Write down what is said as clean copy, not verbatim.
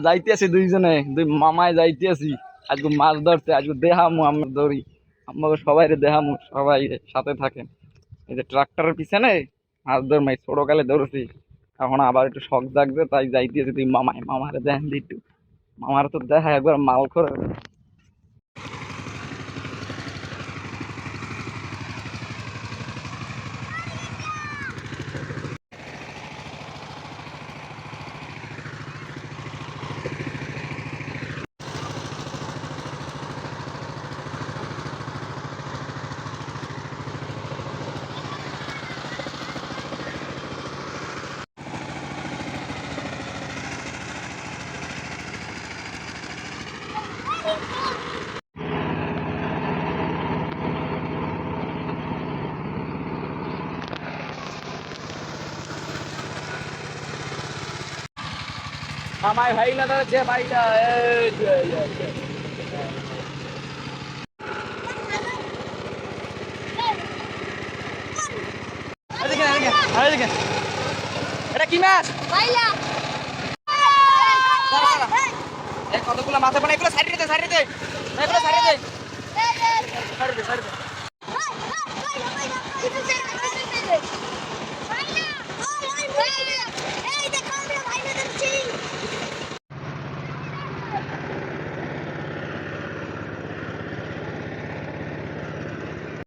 যাইতেছি দুইজনে, দুই মামায় যাইতেছি। আজকে মাছ ধরছে, আজকে দেহামু আমরা ধরি, আমাকে সবাই দেহামু, সবাই সাথে থাকেন। এই যে ট্রাক্টরের পিছনে মাছ ধরমাই ছোটকালে ধরছি, এখন আবার একটু শখ জাগছে, তাই যাইতেছি তুই মামায়। মামারে দেখেন দি একটু, মামার তো দেখা একবার মাল করে। মামায় ভাই না ধরেছে ভাইটা, এই যে, এই যে। এদিকে, এদিকে, এদিকে। এটা কি মাছ? কতগুলো মাথা বানা, এগুলো সাইডে দে, সাইডে দে, এগুলো সাইডে দে, সাইডে দে, সাইডে দে।